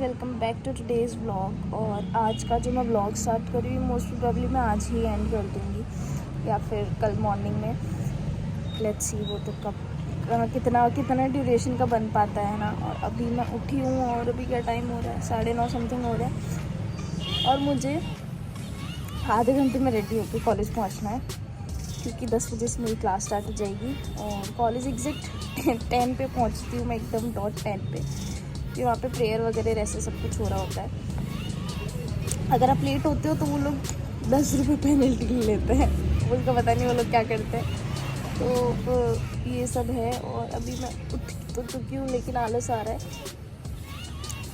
Welcome back to today's vlog. और आज का जो मैं व्लॉग स्टार्ट कर रही हूँ मोस्ट प्रोबेबली मैं आज ही एंड कर दूँगी या फिर कल मॉर्निंग में। लेट्स सी वो तो कब कितना ड्यूरेशन का बन पाता है ना। और अभी मैं उठी हूँ और अभी क्या टाइम हो रहा है, 9:30 समथिंग हो रहा है और मुझे आधे घंटे में रेडी होकर कॉलेज पहुँचना है क्योंकि 10 बजे से मेरी क्लास स्टार्ट हो जाएगी। और कॉलेज एग्जैक्ट 10 पे पहुँचती हूँ मैं, एकदम डॉट 10 पे। फिर वहाँ पे प्रेयर वगैरह ऐसे सब कुछ हो रहा होता है। अगर आप लेट होते हो तो वो लोग 10 रुपये पेनल्टी लेते हैं, उनका पता नहीं वो लोग क्या करते हैं। तो ये सब है। और अभी मैं उठ तो चुकी हूँ लेकिन आलस आ रहा है।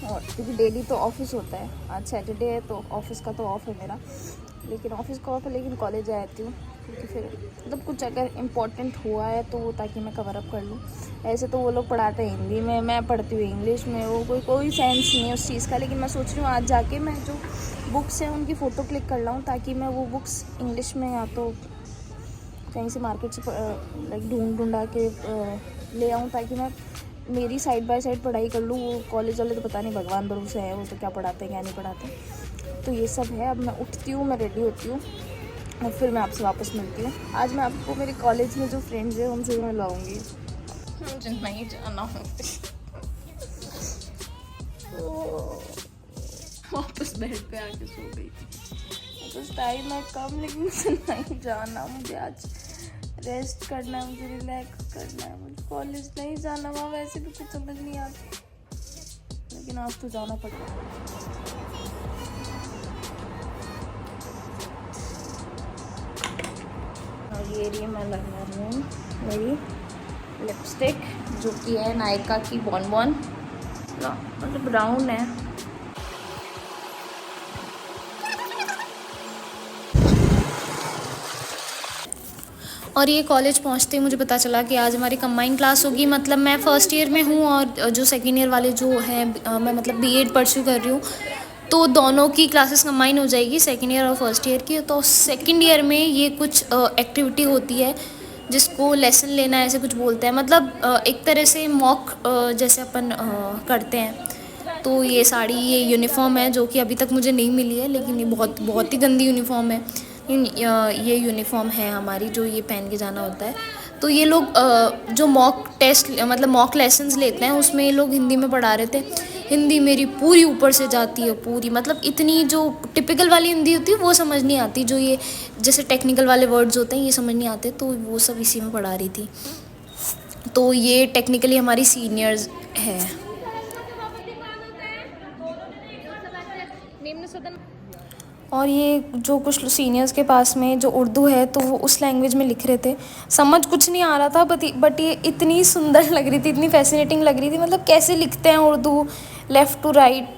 और क्योंकि डेली तो ऑफिस होता है, आज सैटरडे है तो ऑफिस का तो ऑफ है मेरा, लेकिन ऑफिस का ऑफ है लेकिन कॉलेज आती हूँ क्योंकि फिर मतलब कुछ अगर इम्पोर्टेंट हुआ है तो वो ताकि मैं कवर अप कर लूँ। ऐसे तो वो लोग पढ़ाते हैं हिंदी में, मैं पढ़ती हूँ इंग्लिश में, वो कोई सेंस नहीं है उस चीज़ का। लेकिन मैं सोच रही हूँ आज जाके मैं जो बुक्स हैं उनकी फ़ोटो क्लिक कर लाऊँ ताकि मैं वो बुक्स इंग्लिश में या तो कहीं से मार्केट से लाइक ढूंढा के ले आऊँ ताकि मैं मेरी साइड बाय साइड पढ़ाई कर लूँ। वो कॉलेज वाले तो पता नहीं भगवान भरोसे है, वो तो क्या पढ़ाते हैं क्या नहीं पढ़ाते। तो ये सब है। अब मैं उठती हूँ, मैं रेडी होती हूँ और फिर मैं आपसे वापस मिलती हूँ। आज मैं आपको मेरे कॉलेज में जो फ्रेंड्स हैं उनसे मिलवाऊँगी। मुझे नहीं जाना है तो वापस बेड पे आके सो गई थी। बस टाइम है कम लेकिन मुझे नहीं जाना। मुझे आज रेस्ट करना है, मुझे रिलैक्स करना है, मुझे कॉलेज नहीं जाना। वहाँ वैसे भी कुछ समझ नहीं आता लेकिन आज तो जाना पड़ेगा। और ये रही मैं लगा रही हूँ मेरी लिपस्टिक जो कि है नायका की बॉन मतलब ब्राउन है। और ये कॉलेज पहुँचते ही मुझे पता चला कि आज हमारी कंबाइन क्लास होगी। मतलब मैं फ़र्स्ट ईयर में हूँ और जो सेकेंड ईयर वाले जो हैं मैं मतलब बीएड परस्यू कर रही हूँ, तो दोनों की क्लासेस कंबाइन हो जाएगी, सेकेंड ईयर और फर्स्ट ईयर की। तो सेकेंड ईयर में ये कुछ एक्टिविटी होती है जिसको लेसन लेना ऐसे कुछ बोलते हैं। मतलब एक तरह से मॉक जैसे अपन करते हैं। तो ये साड़ी, ये यूनिफॉर्म है जो कि अभी तक मुझे नहीं मिली है, लेकिन ये बहुत ही गंदी यूनिफॉर्म है। ये यूनिफॉर्म है हमारी जो ये पहन के जाना होता है। तो ये लोग जो मॉक टेस्ट मतलब मॉक लेसन्स लेते हैं उसमें ये लोग हिंदी में पढ़ा रहे थे। हिंदी मेरी पूरी ऊपर से जाती है, पूरी मतलब इतनी जो टिपिकल वाली हिंदी होती है वो समझ नहीं आती, जो ये जैसे टेक्निकल वाले वर्ड्स होते हैं ये समझ नहीं आते, तो वो सब इसी में पढ़ा रही थी। तो ये टेक्निकली हमारी सीनियर्स है। और ये जो कुछ सीनियर्स के पास में जो उर्दू है तो वो उस लैंग्वेज में लिख रहे थे, समझ कुछ नहीं आ रहा था बट ये इतनी सुंदर लग रही थी, इतनी फैसिनेटिंग लग रही थी। मतलब कैसे लिखते हैं उर्दू लेफ़्ट टू राइट।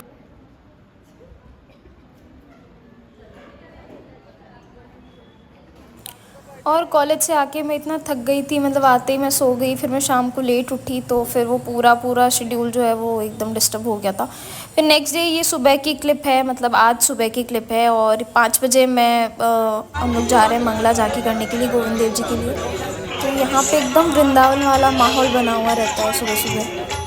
और कॉलेज से आके मैं इतना थक गई थी, मतलब आते ही मैं सो गई। फिर मैं शाम को लेट उठी तो फिर वो पूरा शेड्यूल जो है वो एकदम डिस्टर्ब हो गया था। फिर नेक्स्ट डे ये सुबह की क्लिप है, मतलब आज सुबह की क्लिप है। और 5 बजे हम लोग जा रहे हैं मंगला झांकी करने के लिए, गोविंद देव जी के लिए। तो यहाँ पे एकदम वृंदावन वाला माहौल बना हुआ रहता है सुबह सुबह।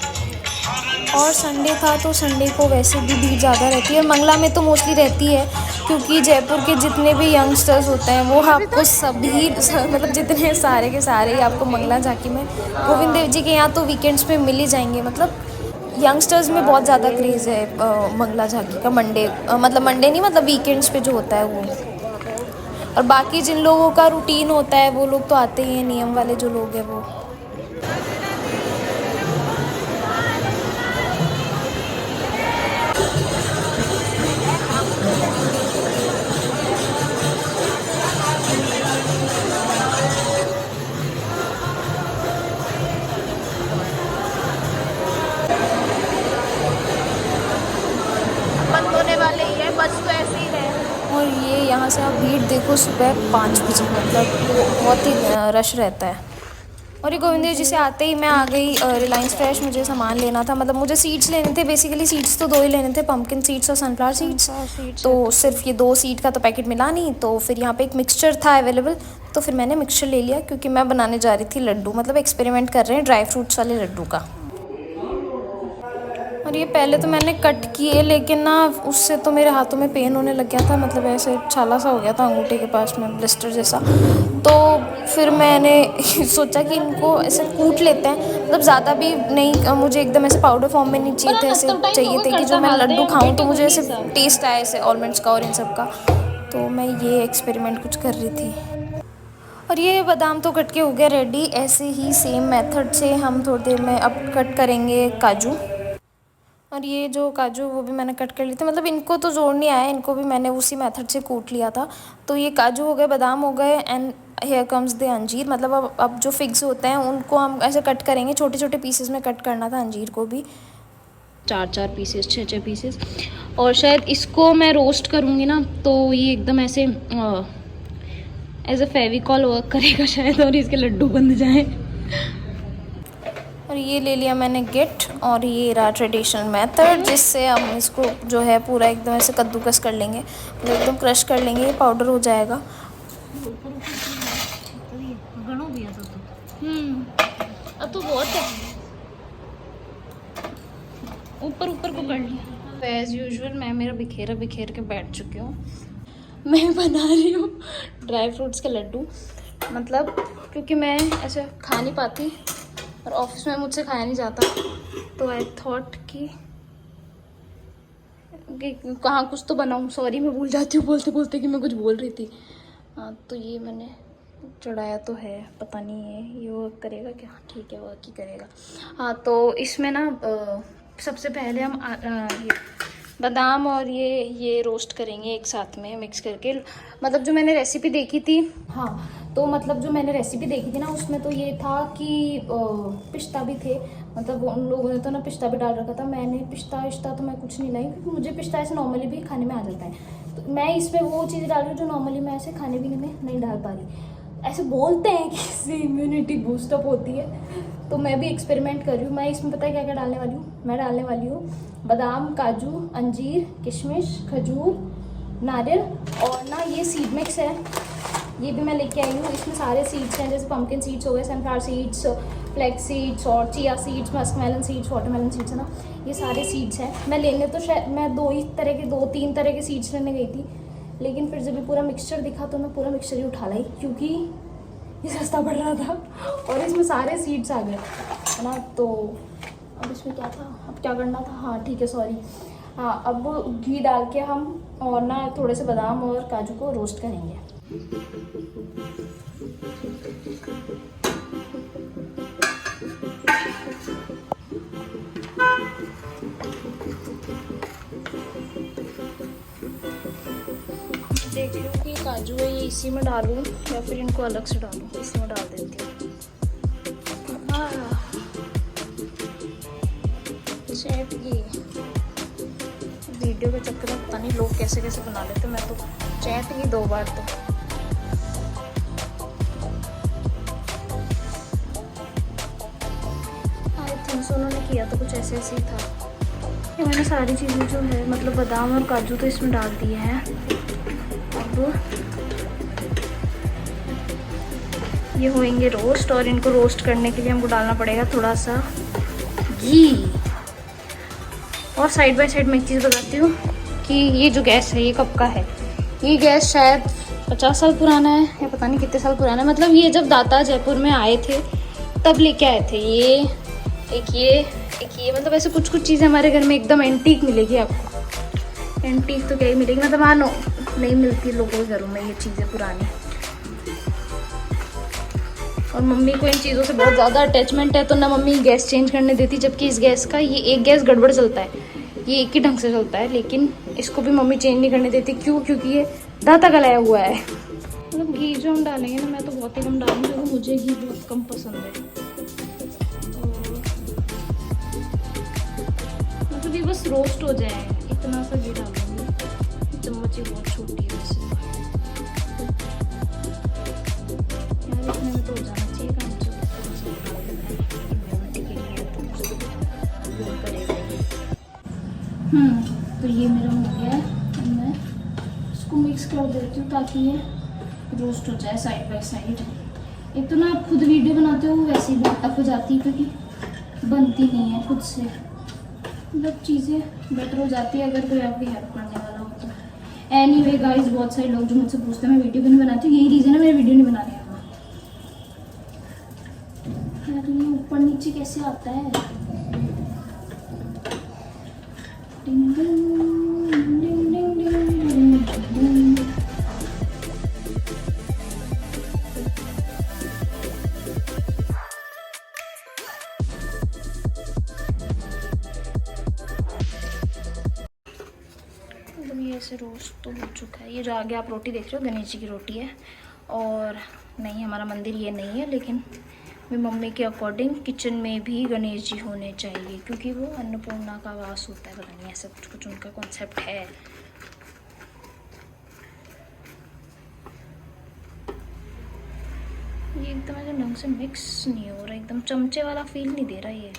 और संडे था तो संडे को वैसे भी भीड़ ज़्यादा रहती है, और मंगला में तो मोस्टली रहती है क्योंकि जयपुर के जितने भी यंगस्टर्स होते हैं वो आपको सभी मतलब जितने सारे के सारे ही आपको मंगला झांकी में गोविंद देव जी के यहाँ तो वीकेंड्स पे मिल ही जाएंगे। मतलब यंगस्टर्स में बहुत ज़्यादा क्रेज़ है मंगला झांकी का। मंडे नहीं, मतलब वीकेंड्स पे जो होता है वो। और बाकी जिन लोगों का रूटीन होता है वो लोग तो आते ही हैं, नियम वाले जो लोग हैं वो। होने वाले ही है, बस तो ऐसे ही है। और ये यहाँ से आप भीड़ देखो सुबह 5 बजे, मतलब बहुत ही रश रहता है। और ये गोविंद देव जी से आते ही मैं आ गई रिलायंस फ्रेश। मुझे सामान लेना था, मतलब मुझे सीड्स लेने थे। बेसिकली सीड्स तो 2 ही लेने थे, पम्पकिन सीड्स और सनफ्लावर सीड्स। तो सिर्फ ये 2 सीड का तो पैकेट मिला नहीं, तो फिर यहाँ पे एक मिक्सचर था अवेलेबल, तो फिर मैंने मिक्सचर ले लिया क्योंकि मैं बनाने जा रही थी लड्डू। मतलब एक्सपेरिमेंट कर रहे हैं ड्राई फ्रूट्स वाले लड्डू का। और ये पहले तो मैंने कट किए, लेकिन ना उससे तो मेरे हाथों में पेन होने लग गया था, मतलब ऐसे छाला सा हो गया था अंगूठे के पास में, ब्लिस्टर जैसा। तो फिर मैंने सोचा कि इनको ऐसे कूट लेते हैं, मतलब ज़्यादा भी नहीं, मुझे एकदम ऐसे पाउडर फॉर्म में नहीं चाहिए थे, ऐसे चाहिए थे कि जो मैं लड्डू खाऊँ तो मुझे ऐसे टेस्ट आए ऐसे ऑलमंड्स का और इन सब का। तो मैं ये एक्सपेरिमेंट कुछ कर रही थी। और ये बादाम तो कट के हो गया रेडी। ऐसे ही सेम मेथड से हम थोड़ी देर में अब कट करेंगे काजू। और ये जो काजू वो भी मैंने कट कर लिए थे, मतलब इनको तो जोड़ नहीं आया, इनको भी मैंने उसी मेथड से कूट लिया था। तो ये काजू हो गए, बादाम हो गए, एंड हेयर कम्स द अंजीर। मतलब अब जो फिग्स होते हैं उनको हम ऐसे कट करेंगे, छोटे छोटे पीसेस में कट करना था अंजीर को भी, 4-4 पीसेस, 6-6 पीसेस। और शायद इसको मैं रोस्ट करूँगी ना तो ये एकदम ऐसे एज अ फेविकॉल वर्क करेगा शायद, और इसके लड्डू बन जाएँ। और ये ले लिया मैंने गिट, और ये रहा ट्रेडिशनल मेथड जिससे हम इसको जो है पूरा एकदम ऐसे कद्दूकस कर लेंगे, मतलब एकदम क्रश कर लेंगे, ये पाउडर हो जाएगा। अब तो बहुत है, ऊपर ऊपर को कर लिया। एज यूजुअल मैं मेरा बिखेर के बैठ चुकी हूँ। मैं बना रही हूँ ड्राई फ्रूट्स के लड्डू, मतलब क्योंकि मैं ऐसे खा नहीं पाती और ऑफिस में मुझसे खाया नहीं जाता, तो आई थॉट कि कहाँ कुछ तो बनाऊँ। सॉरी, मैं भूल जाती हूँ बोलते बोलते कि मैं कुछ बोल रही थी। हाँ, तो ये मैंने चढ़ाया तो है, पता नहीं है ये वर्क करेगा क्या। ठीक है, वर्क ही करेगा। हाँ, तो इसमें ना सबसे पहले हम ये बादाम और ये रोस्ट करेंगे एक साथ में मिक्स करके। मतलब जो मैंने रेसिपी देखी थी, हाँ, तो मतलब जो मैंने रेसिपी देखी थी ना उसमें तो ये था कि पिस्ता भी थे, मतलब उन लोगों ने तो ना पिस्ता भी डाल रखा था। मैंने पिस्ता तो मैं कुछ नहीं लाई, क्योंकि मुझे पिस्ता ऐसे नॉर्मली भी खाने में आ जाता है। तो मैं इसमें वो चीज़ डाल रही हूँ जो नॉर्मली मैं ऐसे खाने पीने में नहीं डाल पा रही। ऐसे बोलते हैं कि इससे इम्यूनिटी बूस्टअप होती है, तो मैं भी एक्सपेरिमेंट कर रही हूँ। मैं इसमें पता है क्या क्या डालने वाली हूँ? मैं डालने वाली हूँ बादाम, काजू, अंजीर, किशमिश, खजूर, नारियल, और ना ये सीड मिक्स है, ये भी मैं लेके आई हूँ। इसमें सारे सीड्स हैं, जैसे पम्पकिन सीड्स हो गए, सनफ्लावर सीड्स, फ्लैक्स सीड्स, और chia seeds, muskmelon seeds, watermelon seeds है ना, ये सारे सीड्स हैं। मैं लेने तो शायद मैं 2-3 तरह के सीड्स लेने गई थी, लेकिन फिर जब भी पूरा मिक्सचर दिखा तो मैं पूरा मिक्सचर ही उठा लाई, क्योंकि ये सस्ता पड़ रहा था और इसमें सारे सीड्स आ गए, है ना। तो अब इसमें क्या था, अब क्या करना था, हाँ ठीक है, सॉरी, हाँ, अब घी डाल के हम और ना थोड़े से बादाम और काजू को रोस्ट करेंगे। देख लो कि काजू है ये इसी में डालूं या फिर इनको अलग से डालूं। इसी में डाल देती हूँ। शेफ ये वीडियो के चक्कर में पता नहीं लोग कैसे कैसे बना लेते, मैं तो चैट की 2 बार तो। आई थिंक उन्होंने किया तो कुछ ऐसे ऐसे ही था। ये मैंने सारी चीज़ें जो है मतलब बादाम और काजू तो इसमें डाल दिए हैं। अब ये होंगे रोस्ट, और इनको रोस्ट करने के लिए हमको डालना पड़ेगा थोड़ा सा घी। और साइड बाय साइड मैं एक चीज़ बताती हूँ कि ये जो गैस है ये कब का है। ये गैस शायद 50 साल पुराना है या पता नहीं कितने साल पुराना है। मतलब ये जब दाता जयपुर में आए थे तब लेके आए थे। ये एक ये मतलब ऐसे कुछ कुछ चीज़ें हमारे घर में एकदम एंटीक मिलेगी आपको। एंटीक तो क्या ही मिलेगी, मतलब मानो नहीं मिलती लोगों के घरों में ये चीज़ें पुरानी। और मम्मी को इन चीज़ों से बहुत ज़्यादा अटैचमेंट है, तो ना मम्मी गैस चेंज करने देती। जबकि इस गैस का ये एक गैस गड़बड़ चलता है, ये एक ही ढंग से चलता है, लेकिन इसको भी मम्मी चेंज नहीं करने देती। क्यों? क्योंकि ये दाता का लाया हुआ है। मतलब घी जो हम डालेंगे ना, मैं तो बहुत ही कम डालूंगी क्योंकि मुझे घी बहुत कम पसंद है। मतलब ये बस रोस्ट हो जाए इतना सा घी डालूंगी। चम्मच ही बहुत छोटी है वैसे यार, इतने में तो हो जाना चाहिए काम। तो ये मेरा हो गया है। मैं इसको मिक्स कर देती हूँ ताकि ये रोस्ट हो जाए साइड बाय साइड। एक तो ना आप खुद वीडियो बनाते हो वैसे भी टफ हो जाती है क्योंकि बनती नहीं है खुद से। मतलब चीज़ें बेटर हो जाती है अगर कोई आपकी हेल्प करने वाला हो तो। एनीवे गाइस, बहुत सारे लोग जो मुझसे पूछते हैं मैं वीडियो क्यों नहीं बनाती हूँ, यही रीज़न है मेरे वीडियो नहीं बनाने का। यार ये ऊपर नीचे कैसे आता है? डिंग डिंग डिंग डिंग डिंग डिंग। मतलब ये ऐसे रोस्ट तो हो चुका है। ये जो आगे आप रोटी देख रहे हो गणेश जी की रोटी है। और नहीं, हमारा मंदिर ये नहीं है, लेकिन मेरी मम्मी के अकॉर्डिंग किचन में भी गणेश जी होने चाहिए, क्योंकि वो अन्नपूर्णा का वास होता है। पता नहीं ऐसा कुछ कुछ उनका कॉन्सेप्ट है। ये एकदम ऐसे ढंग से मिक्स नहीं हो रहा, एकदम चमचे वाला फील नहीं दे रहा ये।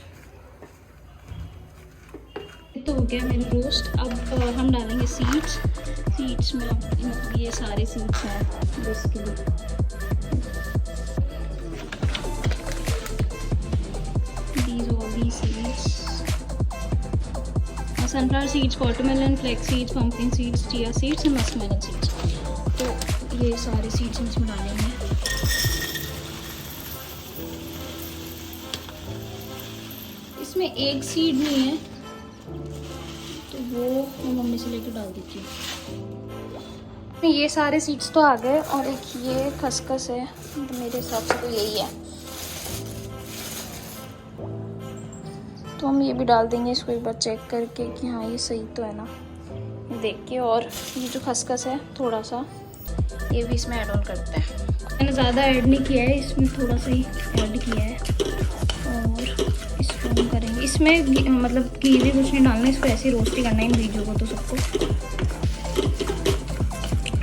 तो हो गया मेरी रोस्ट। अब हम डालेंगे सीड्स में। अब ये सारे सीड्स हैं basically. Seeds, sunflower seeds, watermelon, flax seeds, pumpkin seeds, chia seeds and muskmelon seeds. तो ये सारे सीड्स इसमें डालेंगे। इसमें एक सीड नहीं है तो वो मैं मम्मी से लेके डाल दीजिए। ये सारे सीड्स तो आ गए, और एक ये खसखस है, तो मेरे हिसाब से तो यही है, तो हम ये भी डाल देंगे इसको एक बार चेक करके कि हाँ ये सही तो है ना, देख के। और ये जो खसखस है थोड़ा सा ये भी इसमें ऐड ऑन करते हैं। मैंने ज़्यादा ऐड नहीं किया है, इसमें थोड़ा सा ही ऐड किया है। और इसको हम करेंगे, इसमें मतलब घी भी कुछ नहीं डालना, इसको ऐसे ही रोस्ट ही करना है इन बीजों को तो सबको।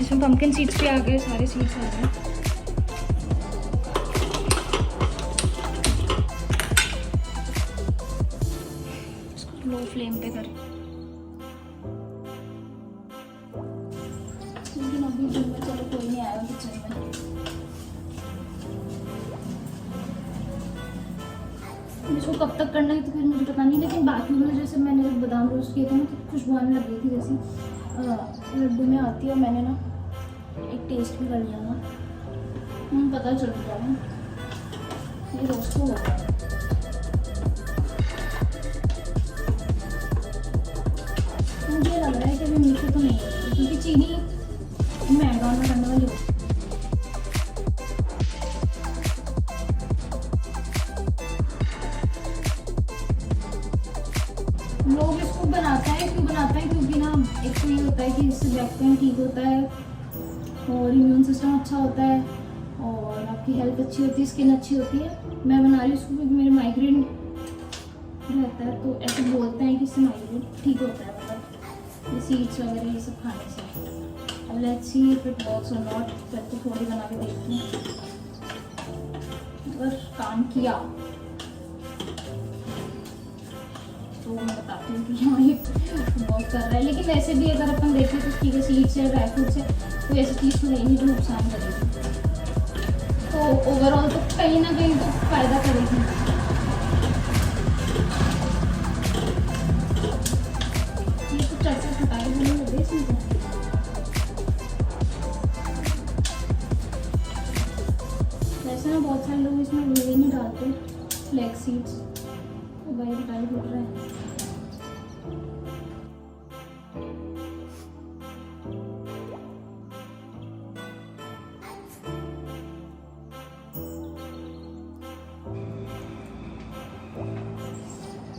इसमें पम्पकिन सीड्स भी आ गए, सारे सीड्स आ गए। इसको लो फ्लेम पे करें, लेकिन अभी जो में चलो कोई नहीं आया किचन में। इसको कब तक करना है तो फिर मुझे पता नहीं, लेकिन बाकी में जैसे मैंने जब बादाम रोस्ट किए थे ना तो खुशबू आने लग गई थी जैसी लड्डू में आती है। और मैंने ना एक टेस्ट भी कर लिया था, पता चल गया ना ये रोस्ट हो गया। मुझे लग रहा है कि अभी मीठे तो नहीं है, क्योंकि चीनी मैं ऐड ऑन करने वाली हूँ। लोग इसको बनाता है क्योंकि ना एक तो ये होता है कि इससे बैक पेन ठीक होता है और इम्यून सिस्टम अच्छा होता है और आपकी हेल्थ अच्छी होती है, स्किन अच्छी होती है। मैं बना रही हूँ इसको क्योंकि मेरे माइग्रेन रहता है, तो ऐसे बोलते हैं कि इससे माइग्रेन ठीक होता है, मतलब ये सीड्स वगैरह ये सब खाने से। अब let's see if it works और नॉट। फिर तो थोड़ी बना के देखती हूँ, अगर काम किया तो मैं बताती हूँ कि हाँ ये वर्क कर रहा है। लेकिन वैसे भी अगर अपन देखें तो ठीक है, सीड्स है, ड्राई फ्रूट्स है, तो ऐसी चीज़ तो नहीं जो नुकसान करेगी, तो ओवरऑल तो कहीं ना कहीं तो फायदा करेगी। ये तो चटचट खटाई होने लगे इसमें तो। वैसे ना बहुत सारे लोग इसमें ये नहीं डालते फ्लैक्स सीड्स, तो भाई ड्राई फ्रूट रहा है।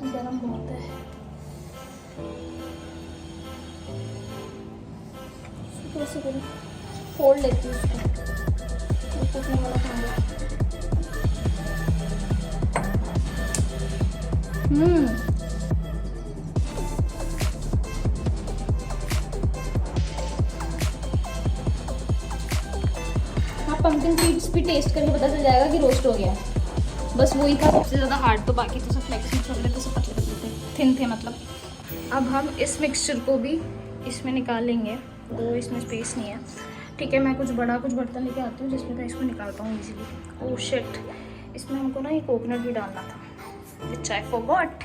गरम बहुत है, कैसे करूँ, फोड़ लेती हूँ उसको, वाला खाऊंगा। हाँ, पंपकिन सीड्स भी टेस्ट करके पता चल जाएगा कि रोस्ट हो गया। बस वही था सबसे ज़्यादा हार्ड, तो बाकी तो सब फ्लैक्स सीड्स वगैरह तो सब पतले पतले थे, थिन थे मतलब। अब हम इस मिक्सचर को भी इसमें निकालेंगे, तो इसमें स्पेस नहीं है। ठीक है, मैं कुछ बर्तन लेके आती हूँ जिसमें मैं इसको निकाल पाऊँ ईजिली। ओह शिट, इसमें हमको ना ये कोकोनट भी डालना था, विच आई फॉरगॉट।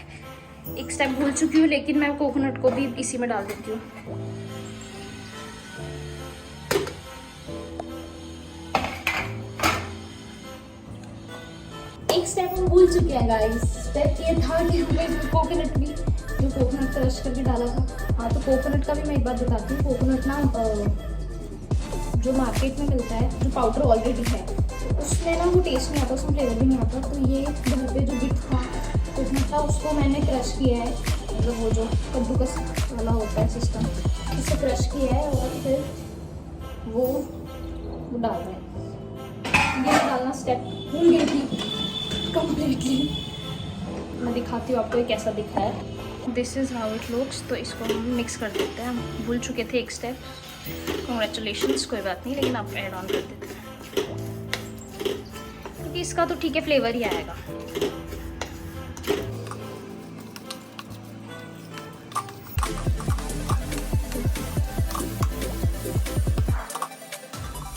एक स्टेप भूल चुकी हूँ, लेकिन मैं कोकोनट को भी इसी में डाल देती हूँ। एक स्टेप हम भूल चुके हैं गाइस। स्टेप ये था कि हमें कोकोनट भी, जो कोकोनट क्रश करके डाला था। हाँ, तो कोकोनट का भी मैं एक बात बताती हूँ। कोकोनट ना जो मार्केट में मिलता है, जो पाउडर ऑलरेडी है, तो उसमें ना वो टेस्ट नहीं आता, उसमें फ्लेवर भी नहीं आता। तो ये घर पे जो बिट था कोकोनट था, उसको मैंने क्रश किया है, मतलब वो जो कद्दूकस वाला होता है सिस्टम, इससे क्रश किया है और फिर वो डाल रहा है। ये डालना स्टेप भूल गई थी कम्प्लीटली। मैं दिखाती हूँ आपको ये कैसा दिखा है। This is how it looks. तो इसको हम मिक्स कर देते हैं। हम भूल चुके थे एक स्टेप, कॉन्ग्रेचुलेशंस, कोई बात नहीं, लेकिन आप ऐड ऑन कर देते हैं क्योंकि इसका तो ठीक है फ्लेवर ही आएगा।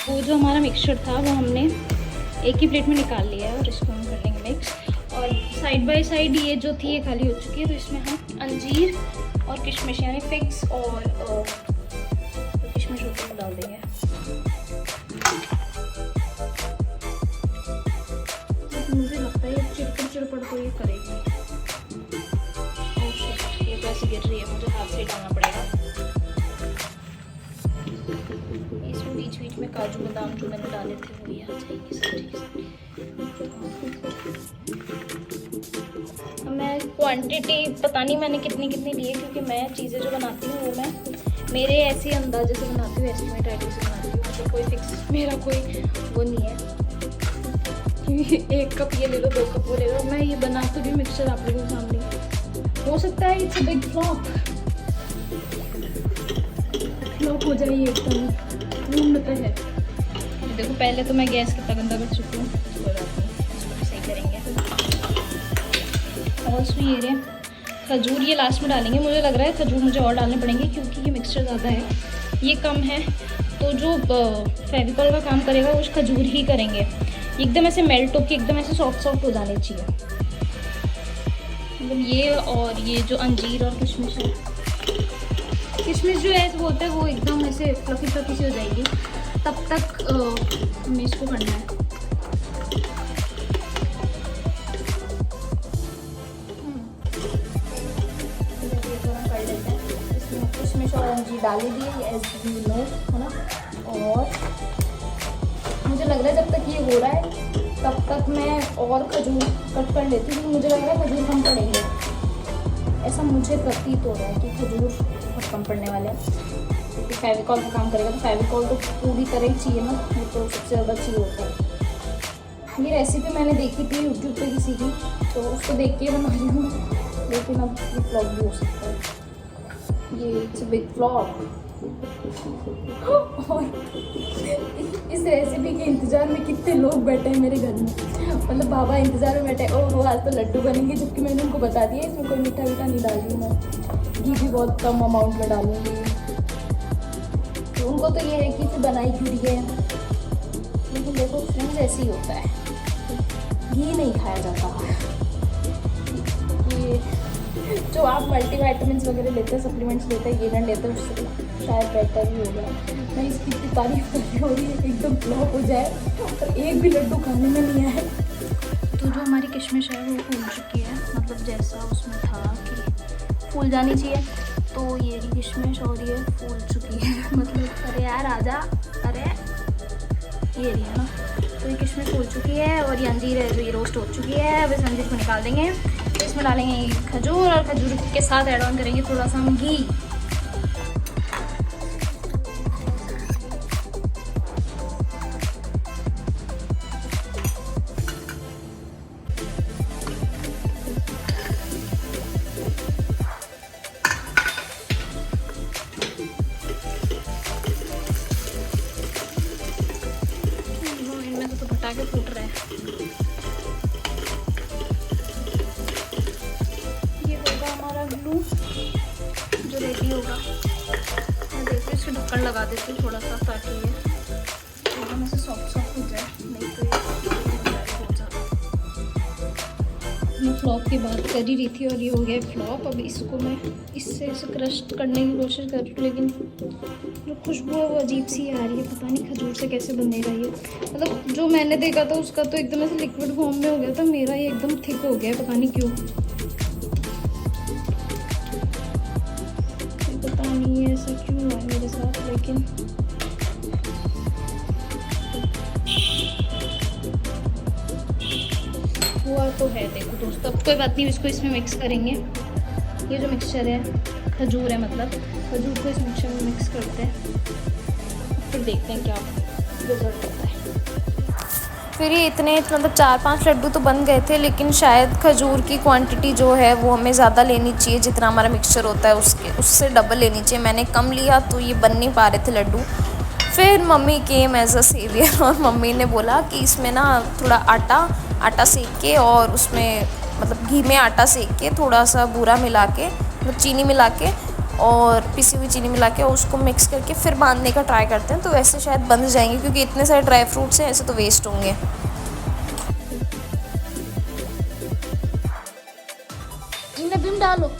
वो जो हमारा मिक्सचर था वो हमने एक ही प्लेट में निकाल लिया है और इसको हम कर लेंगे मिक्स। और साइड बाय साइड ये जो थी ये खाली हो चुकी है, तो इसमें हम अंजीर और किशमिश यानी फिग्स और किशमिश होते हैं डाल देंगे। मुझे लगता है ये चिड़पड़ तो ये करेगी। ये तो ऐसे गिर रही है, मुझे हाथ से डालना पड़ेगा। इसमें बीच बीच में काजू बादाम जो मैंने डाले थे वो ये आ जाएगी सारी। मैं क्वांटिटी पता नहीं मैंने कितनी ली है, क्योंकि मैं चीज़ें जो बनाती हूँ वो मैं मेरे ऐसे अंदाजे से बनाती हूँ, एस्टिमेट आइडिया से बनाती हूँ। मतलब कोई फिक्स मेरा कोई वो नहीं है कि 1 कप ये ले लो, 2 कप वो ले लो। मैं ये बनाती भी मिक्सचर आप लोगों के सामने, हो सकता है इट्स अ बिग फ्लॉप हो जाए एकदम ढूंढते हैं। देखो पहले तो मैं गैस कितना गंदा कर चुकी हूँ, कोई बात नहीं, इसको सही करेंगे। और उसमें ये रहे खजूर, ये लास्ट में डालेंगे। मुझे लग रहा है खजूर मुझे और डालने पड़ेंगे क्योंकि ये मिक्सचर ज़्यादा है, ये कम है। तो जो फेविकॉल का काम करेगा वो खजूर ही करेंगे। एकदम ऐसे मेल्ट होकर एकदम ऐसे सॉफ्ट हो जाने चाहिए। मतलब ये और ये जो अंजीर और किशमिश है, किशमिश जो है बोलते हैं वो एकदम ऐसे फ्लफी सी हो जाएगी, तब तक हमें इसको करना है। इसमें किशमिश और अंजीर डाली दी एज यू नो, है ना। और मुझे लग रहा है जब तक ये हो रहा है तब तक मैं और खजूर कट कर लेती हूँ, क्योंकि मुझे लग रहा है खजूर कम पड़ेंगे, ऐसा मुझे प्रतीत हो रहा है कि खजूर बहुत कम पड़ने वाले हैं। क्योंकि फेविकॉल का काम करेगा तो फेविकॉल तो पूरी तरह ही चाहिए ना, वो तो सबसे ज़्यादा चाहिए होता है। ये रेसिपी मैंने देखी थी यूट्यूब पे किसी की, तो उसको देख के बना रही हूँ, लेकिन अब ये फ्लॉप भी हो सकता है। ये इट्स बिग फ्लॉप। और इस रेसिपी के इंतज़ार में कितने लोग बैठे हैं मेरे घर में, मतलब बाबा इंतज़ार में बैठे हैं, ओह आज तो लड्डू बनेंगे, जबकि मैंने उनको बता दिया इसमें कोई मीठा नहीं डाल रही मैं, घी भी बहुत कम अमाउंट में डालूंगी। तो उनको तो ये है कि इसे बनाई क्यों रही है, लेकिन देखो फ्रेंड्स ऐसे ही होता है, घी नहीं खाया जाता। ये जो आप मल्टीविटामिन्स वगैरह लेते हैं, सप्लीमेंट्स लेते हैं, ये ना लेते हैं, उससे शायद बेटर ही होगा। मैं इसकी इतनी तारीफ कर रही हो रही है, एकदम फ्लॉप हो जाए और एक भी लड्डू खाने में नहीं आए। तो जो हमारी किशमिश है वो फूल चुकी है, मतलब जैसा उसमें था कि फूल जानी चाहिए, तो ये रही किशमिश और ये फूल चुकी है। मतलब अरे यार आजा, अरे ये रही है ना। तो ये किशमिश फूल चुकी है और ये अंजीर है जो ये रोस्ट हो चुकी है। अब इस अंजीर को निकाल देंगे, तो इसमें डालेंगे खजूर और खजूर के साथ ऐड ऑन करेंगे थोड़ा सा हम घी। के फूट रहा है। ये होगा हमारा ग्लू जो रेडी होगा। मैं देखती हूँ इसके ढक्कन लगा देती हूँ थोड़ा सा, ताकि ये एकदम ऐसे सॉफ्ट हो जाए, नहीं तो ये हो जाएगा। फ्लॉप की बात कर ही रही थी और ये हो गया फ्लॉप। अब इसको मैं इससे ऐसे क्रश करने की कोशिश कर रही हूँ, लेकिन जो खुशबू है वो अजीब सी आ रही है। पता नहीं खजूर से कैसे बनेगा ये। मतलब जो मैंने देखा था उसका तो एकदम ऐसे लिक्विड फॉर्म में हो गया था, मेरा ये एकदम थिक हो गया है, पता नहीं क्यों। पता नहीं ऐसा क्यों हुआ है मेरे साथ, लेकिन हुआ तो है। देखो दोस्तों, अब कोई बात नहीं, इसको इसमें मिक्स करेंगे। ये जो मिक्सचर है खजूर है, मतलब खजूर को इस मिक्सचर में मिक्स करते हैं, फिर देखते हैं क्या रिजल्ट होता है। फिर ये इतने मतलब 4-5 लड्डू तो बन गए थे, लेकिन शायद खजूर की क्वांटिटी जो है वो हमें ज़्यादा लेनी चाहिए। जितना हमारा मिक्सचर होता है उससे डबल लेनी चाहिए। मैंने कम लिया तो ये बन नहीं पा रहे थे लड्डू। फिर mummy came as a saviour और मम्मी ने बोला कि इसमें ना थोड़ा आटा सेक के और उसमें मतलब घी में आटा सेक के थोड़ा सा बूरा मिला के, मतलब चीनी मिला के और पिसी हुई चीनी मिला के उसको मिक्स करके फिर बांधने का ट्राई करते हैं, तो वैसे शायद बंध जाएंगे, क्योंकि इतने सारे ड्राई फ्रूट्स हैं, ऐसे तो वेस्ट होंगे। इनमें बिम डालो,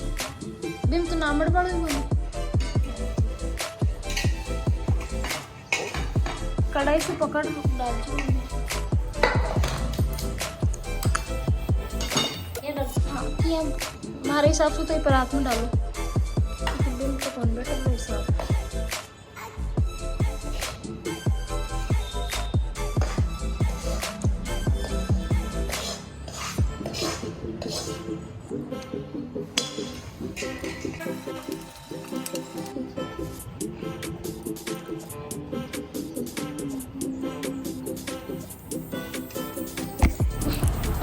बिम तो नामड़ पड़ो। कढ़ाई से पकड़ डाल दो। ये हमारे हिसाब से तो ये परात में डालो, बिम तो कौन बैठा मेरे साथ।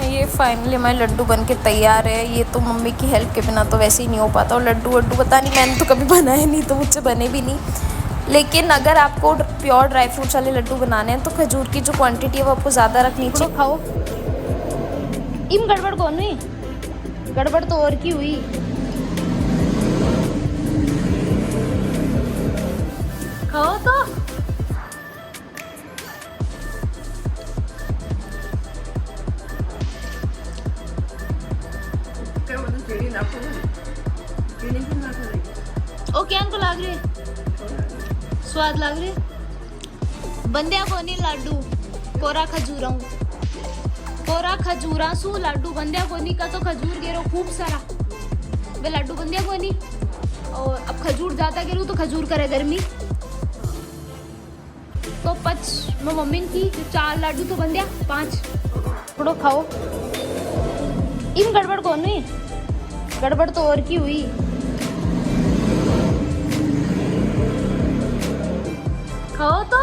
ये फाइनली हमारे लड्डू बन के तैयार है। ये तो मम्मी की हेल्प के बिना तो वैसे ही नहीं हो पाता। और लड्डू वड्डू पता नहीं, मैंने तो कभी बनाए नहीं, तो मुझसे बने भी नहीं। लेकिन अगर आपको प्योर ड्राई फ्रूट्स वाले लड्डू बनाने हैं तो खजूर की जो क्वांटिटी है वो आपको ज़्यादा रखनी चाहिए। खाओ, इम गड़बड़ कौन हुई? गड़बड़ तो और की हुई। खाओ तो। ओ क्या को लाग रहे, स्वाद लाग रहे। बंदिया कोनी लाडू कोरा खजूरा सू लाडू बंदिया कोनी का तो खजूर गेरो खूब सारा वे लाडू बंदिया कोनी। और अब खजूर ज्यादा गेरू तो खजूर करे गर्मी तो 5 मम्मी की 4 लाडू तो बंदिया 5 थोड़ो खाओ। इन गड़बड़ कौन हुई? गड़बड़ तो और की हुई। खाओ तो।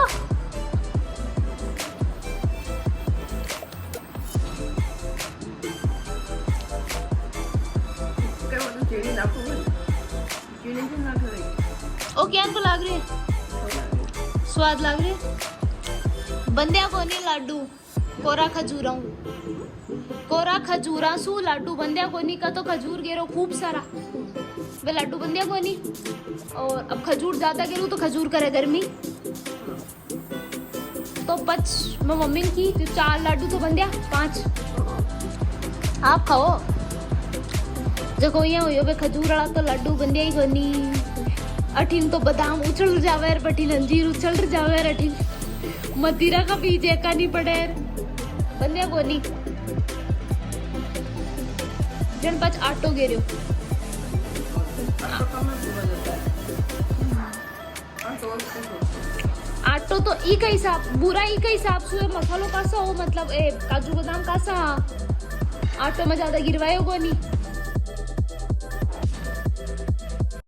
ओ क्या को लाग रहे, स्वाद लाग रहे। बंदिया को नहीं लाडू कोरा खजूरा सू लाडू बंदिया को नहीं का तो खजूर गेरो खूब सारा वे लाडू बंदिया को नहीं। और अब खजूर ज्यादा गेरू तो खजूर करे गर्मी तो 5 मम्मी की 4 लाडू तो बंदिया 5 आप खाओ। जको यहाँ हुई बे खजूर वाला तो लाडू बंदिया ही कोनी। अठीन तो बादाम उछल जावे, बठीन अंजीर उछल जावे, अठीन मदिरा का बीज एका नहीं पड़े बंदिया कोनी। जन 5 आटो गेरियो आटो तो ई का हिसाब बुरा ई का हिसाब से मसालों का सा हो, मतलब काजू बादाम का सा आटो में ज्यादा गिरवाए होगा नहीं।